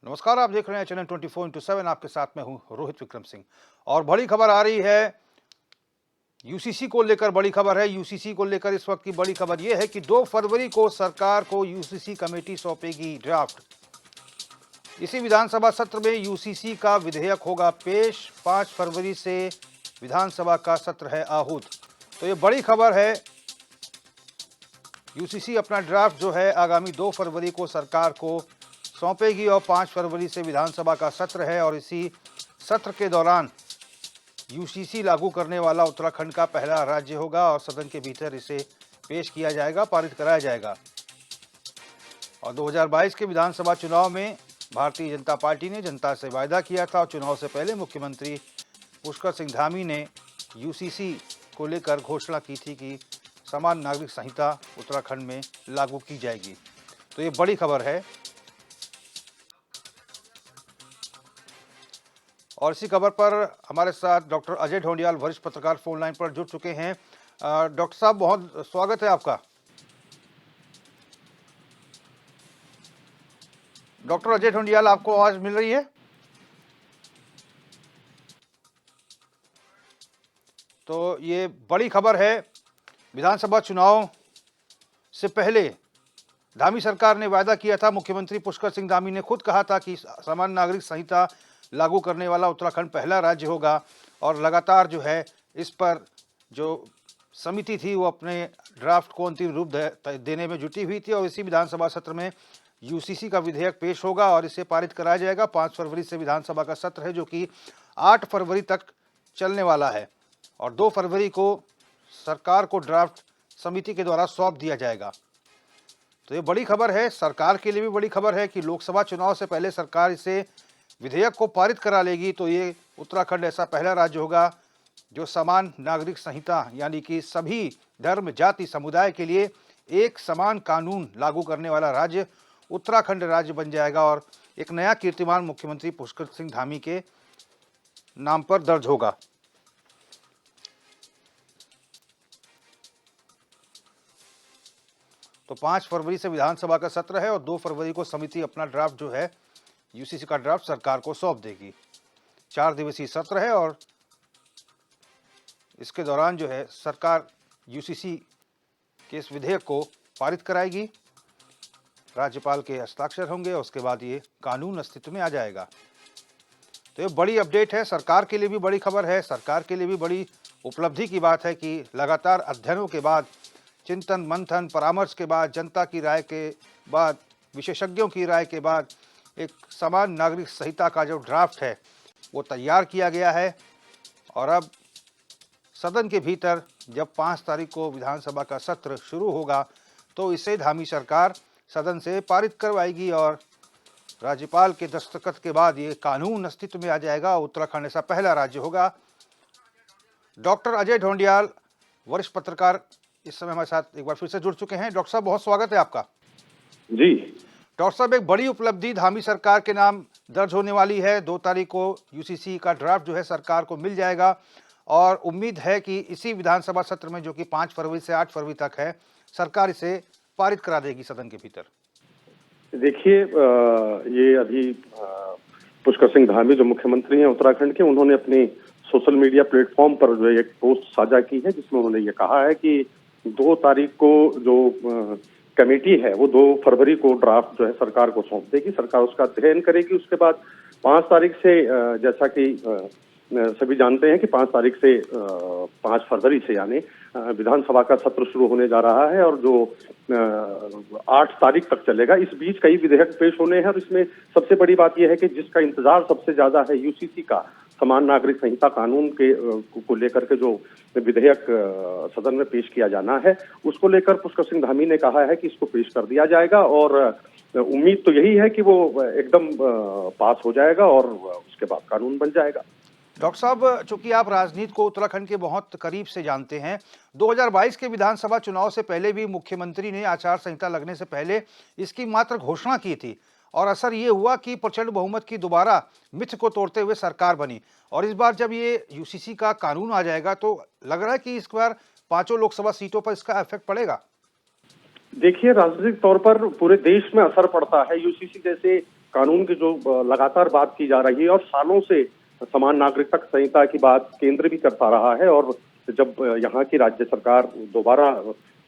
नमस्कार, आप देख रहे हैं चैनल 24/7। आपके साथ में हूं रोहित विक्रम सिंह। और बड़ी खबर आ रही है यूसीसी को लेकर। बड़ी खबर है यूसीसी को लेकर। इस वक्त की बड़ी खबर यह है कि 2 फरवरी को सरकार को यूसीसी कमेटी सौंपेगी ड्राफ्ट। इसी विधानसभा सत्र में यूसीसी का विधेयक होगा पेश। 5 फरवरी से विधानसभा का सत्र है आहूत। तो ये बड़ी खबर है। यूसीसी अपना ड्राफ्ट जो है आगामी 2 फरवरी को सरकार को सौंपेगी और 5 फरवरी से विधानसभा का सत्र है। और इसी सत्र के दौरान यूसीसी लागू करने वाला उत्तराखंड का पहला राज्य होगा और सदन के भीतर इसे पेश किया जाएगा, पारित कराया जाएगा। और 2022 के विधानसभा चुनाव में भारतीय जनता पार्टी ने जनता से वायदा किया था और चुनाव से पहले मुख्यमंत्री पुष्कर सिंह धामी ने यूसीसी को लेकर घोषणा की थी कि समान नागरिक संहिता उत्तराखंड में लागू की जाएगी। तो ये बड़ी खबर है। और इसी खबर पर हमारे साथ डॉक्टर अजय ढोंडियाल वरिष्ठ पत्रकार फोन लाइन पर जुड़ चुके हैं। डॉक्टर साहब, बहुत स्वागत है आपका। डॉक्टर अजय ढोंडियाल, आपको आवाज मिल रही है? तो ये बड़ी खबर है। विधानसभा चुनाव से पहले धामी सरकार ने वायदा किया था, मुख्यमंत्री पुष्कर सिंह धामी ने खुद कहा था कि समान नागरिक संहिता लागू करने वाला उत्तराखंड पहला राज्य होगा। और लगातार जो है इस पर जो समिति थी वो अपने ड्राफ्ट को अंतिम रूप देने में जुटी हुई थी। और इसी विधानसभा सत्र में यूसीसी का विधेयक पेश होगा और इसे पारित कराया जाएगा। 5 फरवरी से विधानसभा का सत्र है जो कि 8 फरवरी तक चलने वाला है। और 2 फरवरी को सरकार को ड्राफ्ट समिति के द्वारा सौंप दिया जाएगा। तो ये बड़ी खबर है, सरकार के लिए भी बड़ी खबर है कि लोकसभा चुनाव से पहले सरकार इसे विधेयक को पारित करा लेगी। तो ये उत्तराखंड ऐसा पहला राज्य होगा जो समान नागरिक संहिता यानी कि सभी धर्म जाति समुदाय के लिए एक समान कानून लागू करने वाला राज्य उत्तराखंड राज्य बन जाएगा। और एक नया कीर्तिमान मुख्यमंत्री पुष्कर सिंह धामी के नाम पर दर्ज होगा। तो 5 फरवरी से विधानसभा का सत्र है और 2 फरवरी को समिति अपना ड्राफ्ट जो है यूसीसी का ड्राफ्ट सरकार को सौंप देगी। 4 दिवसीय सत्र है और इसके दौरान जो है सरकार यूसीसी के इस विधेयक को पारित कराएगी। राज्यपाल के हस्ताक्षर होंगे और उसके बाद ये कानून अस्तित्व में आ जाएगा। तो ये बड़ी अपडेट है, सरकार के लिए भी बड़ी खबर है। सरकार के लिए भी बड़ी उपलब्धि की बात है कि लगातार अध्ययनों के बाद, चिंतन मंथन परामर्श के बाद, जनता की राय के बाद, विशेषज्ञों की राय के बाद एक समान नागरिक संहिता का जो ड्राफ्ट है वो तैयार किया गया है। और अब सदन के भीतर जब 5 तारीख को विधानसभा का सत्र शुरू होगा तो इसे धामी सरकार सदन से पारित करवाएगी और राज्यपाल के दस्तखत के बाद ये कानून अस्तित्व में आ जाएगा। उत्तराखंड ऐसा पहला राज्य होगा। डॉक्टर अजय ढोंडियाल वरिष्ठ पत्रकार इस समय हमारे साथ एक बार फिर से जुड़ चुके हैं। डॉक्टर साहब, बहुत स्वागत है आपका। जी। डॉक्टर साहब, एक बड़ी उपलब्धि धामी सरकार के नाम दर्ज होने वाली है। 2 तारीख को यूसीसी का ड्राफ्ट जो है सरकार को मिल जाएगा और उम्मीद है कि इसी विधानसभा सत्र में जो कि 5 फरवरी से 8 फरवरी तक है, सरकार इसे पारित करा देगी सदन के भीतर। देखिए, ये अभी पुष्कर सिंह धामी जो मुख्यमंत्री हैं उत्तराखंड के, उन्होंने अपने सोशल मीडिया प्लेटफॉर्म पर जो एक पोस्ट साझा की है जिसमें उन्होंने ये कहा है कि 2 तारीख को जो कमेटी है वो 2 फरवरी को ड्राफ्ट जो है सरकार को सौंप देगी। सरकार उसका अध्ययन करेगी। उसके बाद 5 तारीख से, जैसा कि सभी जानते हैं कि 5 तारीख से 5 फरवरी से यानी विधानसभा का सत्र शुरू होने जा रहा है और जो 8 तारीख तक चलेगा। इस बीच कई विधेयक पेश होने हैं और इसमें सबसे बड़ी बात यह है कि जिसका इंतजार सबसे ज्यादा है, यूसीसी का समान नागरिक संहिता कानून के को लेकर के जो विधेयक सदन में पेश किया जाना है, उसको लेकर पुष्कर सिंह धामी ने कहा है कि इसको पेश कर दिया जाएगा। और उम्मीद तो यही है कि वो एकदम पास हो जाएगा और उसके बाद कानून बन जाएगा। डॉक्टर साहब, चूंकि आप राजनीति को उत्तराखंड के बहुत करीब से जानते हैं, 2022 के विधानसभा चुनाव से पहले भी मुख्यमंत्री ने आचार संहिता लगने से पहले इसकी मात्र घोषणा की थी और असर ये हुआ कि प्रचंड बहुमत की दोबारा मिथ को तोड़ते हुए सरकार बनी। और इस बार जब ये यूसीसी का कानून आ जाएगा तो लग रहा है कि इस बार 5 लोकसभा सीटों पर इसका इफेक्ट पड़ेगा। देखिए, राजनीतिक तौर पर पूरे देश में असर पड़ता है। यूसीसी जैसे कानून की जो लगातार बात की जा रही है और सालों से समान नागरिकता संहिता की बात केंद्र भी करता रहा है, और जब यहाँ की राज्य सरकार दोबारा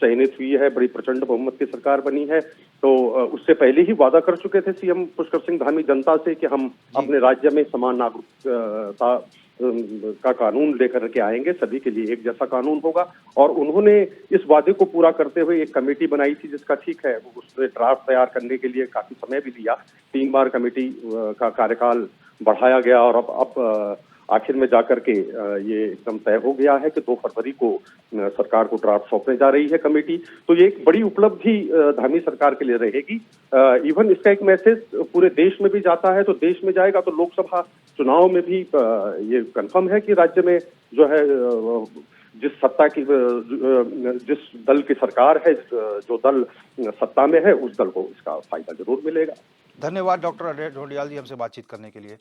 चयनित हुई है, बड़ी प्रचंड बहुमत की सरकार बनी है, तो उससे पहले ही वादा कर चुके थे सीएम पुष्कर सिंह धामी जनता से कि हम अपने राज्य में समान नागरिकता का कानून लेकर के आएंगे, सभी के लिए एक जैसा कानून होगा। और उन्होंने इस वादे को पूरा करते हुए एक कमेटी बनाई थी, जिसका ठीक है उसने ड्राफ्ट तैयार करने के लिए काफी समय भी लिया। 3 बार कमेटी का कार्यकाल बढ़ाया गया और अब आखिर में जाकर के ये एकदम तय हो गया है कि 2 फरवरी को सरकार को ड्राफ्ट सौंपने जा रही है कमेटी। तो ये एक बड़ी उपलब्धि धामी सरकार के लिए रहेगी। इवन इसका एक मैसेज पूरे देश में भी जाता है, तो देश में जाएगा तो लोकसभा चुनाव में भी ये कंफर्म है कि राज्य में जो है जिस सत्ता की जिस दल की सरकार है, जो दल सत्ता में है, उस दल को इसका फायदा जरूर मिलेगा। धन्यवाद डॉक्टर अजय ढोंडियाल जी हमसे बातचीत करने के लिए।